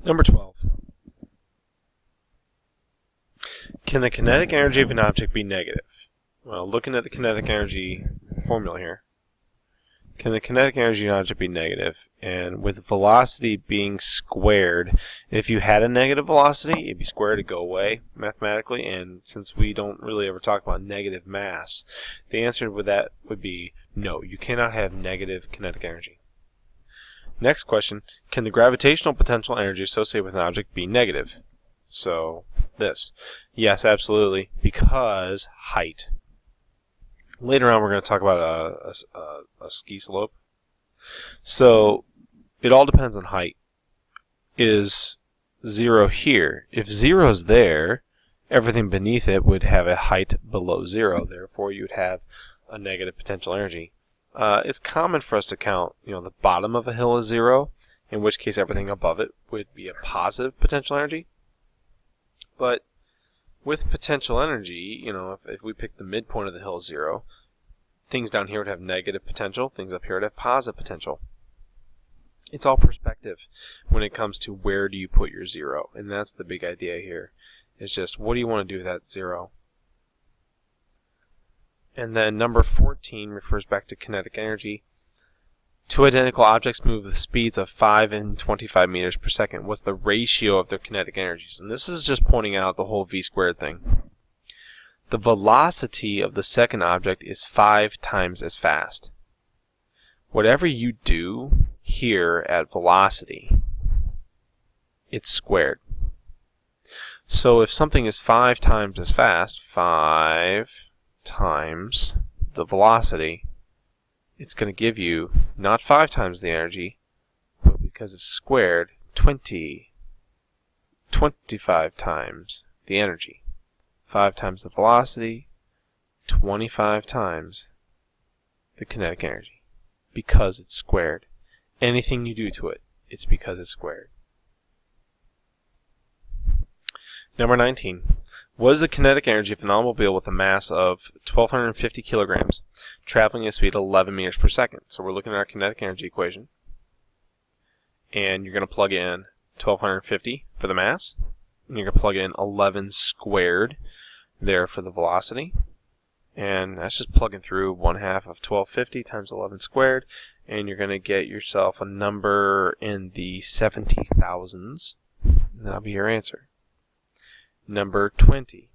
Number 12. Can the kinetic energy of an object be negative? Well, looking at the kinetic energy formula here, can the kinetic energy of an object be negative? And with velocity being squared, if you had a negative velocity, it'd be squared to go away mathematically. And since we don't really ever talk about negative mass, the answer to that would be no, you cannot have negative kinetic energy. Next question, can the gravitational potential energy associated with an object be negative? So, this. Yes, absolutely, because height. Later on, we're going to talk about a ski slope. So, it all depends on height. Is 0 here? If 0 is there, everything beneath it would have a height below 0. Therefore, you would have a negative potential energy. It's common for us to count, the bottom of a hill as 0, in which case everything above it would be a positive potential energy. But with potential energy, if we pick the midpoint of the hill as 0, things down here would have negative potential, things up here would have positive potential. It's all perspective when it comes to where do you put your 0, and that's the big idea here. It's just, what do you want to do with that 0? And then number 14 refers back to kinetic energy. Two identical objects move with speeds of 5 and 25 meters per second. What's the ratio of their kinetic energies? And this is just pointing out the whole v squared thing. The velocity of the second object is 5 times as fast. Whatever you do here at velocity, it's squared. So if something is 5 times as fast, 5 times the velocity, it's going to give you not 5 times the energy, but because it's squared, 25 times the energy. 5 times the velocity, 25 times the kinetic energy, because it's squared. Anything you do to it, it's because it's squared. Number 19. What is the kinetic energy of an automobile with a mass of 1,250 kilograms traveling at a speed of 11 meters per second? So we're looking at our kinetic energy equation. And you're going to plug in 1,250 for the mass. And you're going to plug in 11 squared there for the velocity. And that's just plugging through 1/2 of 1,250 times 11 squared. And you're going to get yourself a number in the 70,000s. And that'll be your answer. Number 20.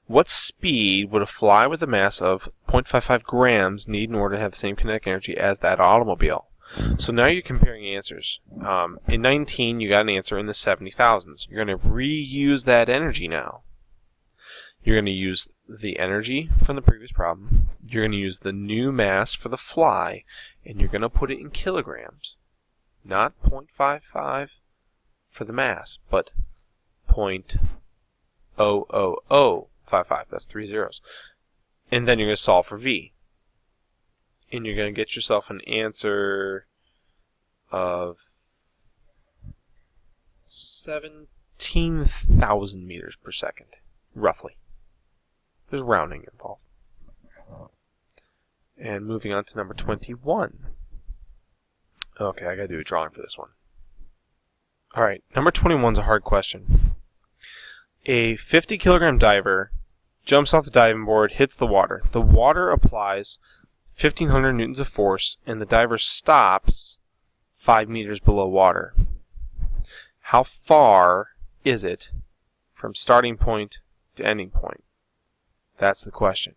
What speed would a fly with a mass of 0.55 grams need in order to have the same kinetic energy as that automobile? So now you're comparing answers. In 19, you got an answer in the 70,000s. You're going to reuse that energy now. You're going to use the energy from the previous problem. You're going to use the new mass for the fly, and you're going to put it in kilograms. Not 0.55 for the mass, but 0.00055. That's 3 zeros. And then you're going to solve for v. And you're going to get yourself an answer of 17,000 meters per second, roughly. There's rounding involved. And moving on to number 21. Okay, I got to do a drawing for this one. Alright, number 21 is a hard question. A 50-kilogram diver jumps off the diving board, hits the water. The water applies 1,500 newtons of force, and the diver stops 5 meters below water. How far is it from starting point to ending point? That's the question.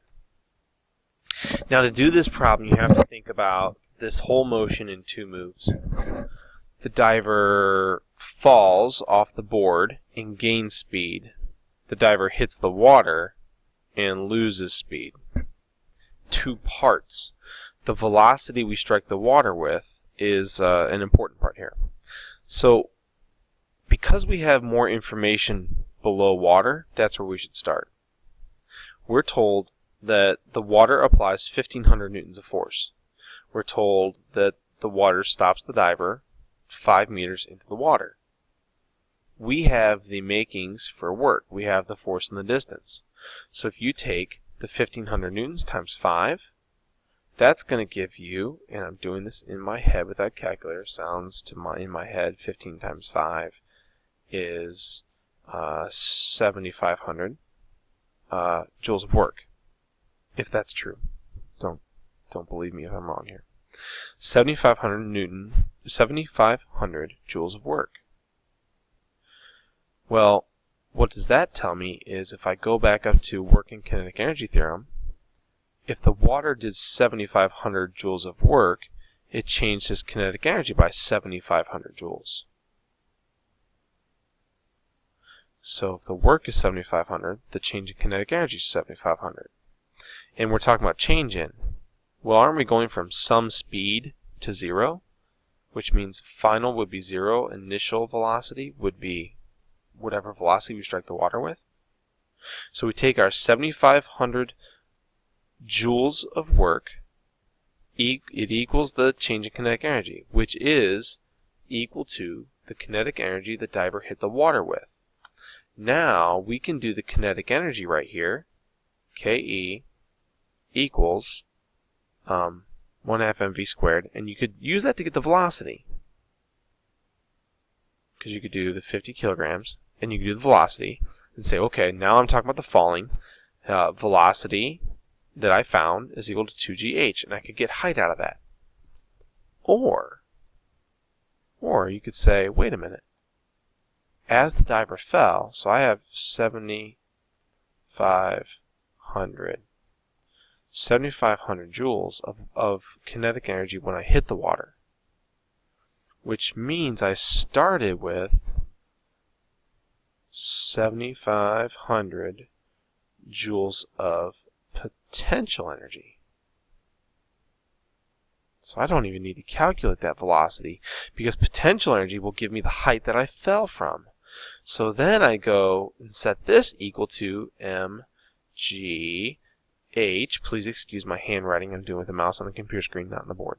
Now, to do this problem, you have to think about this whole motion in 2 moves. The diver falls off the board and gains speed. The diver hits the water and loses speed. 2 parts. The velocity we strike the water with is an important part here. So, because we have more information below water, that's where we should start. We're told that the water applies 1,500 newtons of force. We're told that the water stops the diver 5 meters into the water. We have the makings for work. We have the force and the distance. So if you take the 1,500 newtons times 5, that's going to give you, and I'm doing this in my head without calculator, sounds to in my head 15 times 5 is 7,500 joules of work. If that's true, don't believe me if I'm wrong here. 7,500 joules of work. Well, what does that tell me is if I go back up to working kinetic energy theorem, if the water did 7,500 joules of work, it changed its kinetic energy by 7,500 joules. So if the work is 7,500, the change in kinetic energy is 7,500. And we're talking about change in. Well, aren't we going from some speed to 0? Which means final would be 0, initial velocity would be whatever velocity we strike the water with. So we take our 7,500 joules of work, it equals the change in kinetic energy, which is equal to the kinetic energy the diver hit the water with. Now we can do the kinetic energy right here. Ke equals 1/2 mv squared, and you could use that to get the velocity, because you could do the 50 kilograms and you could do the velocity and say, okay, now I'm talking about the falling velocity that I found is equal to 2gh, and I could get height out of that. Or you could say, wait a minute, as the diver fell, so I have 7,500 joules of kinetic energy when I hit the water, which means I started with 7,500 joules of potential energy. So I don't even need to calculate that velocity, because potential energy will give me the height that I fell from. So then I go and set this equal to mgh. Please excuse my handwriting. I'm doing with the mouse on the computer screen, not on the board.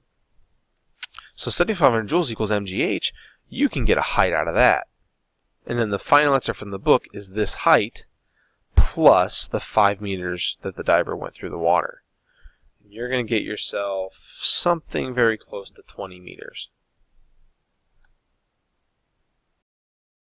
So 7,500 joules equals mgh. You can get a height out of that. And then the final answer from the book is this height plus the 5 meters that the diver went through the water. You're going to get yourself something very close to 20 meters.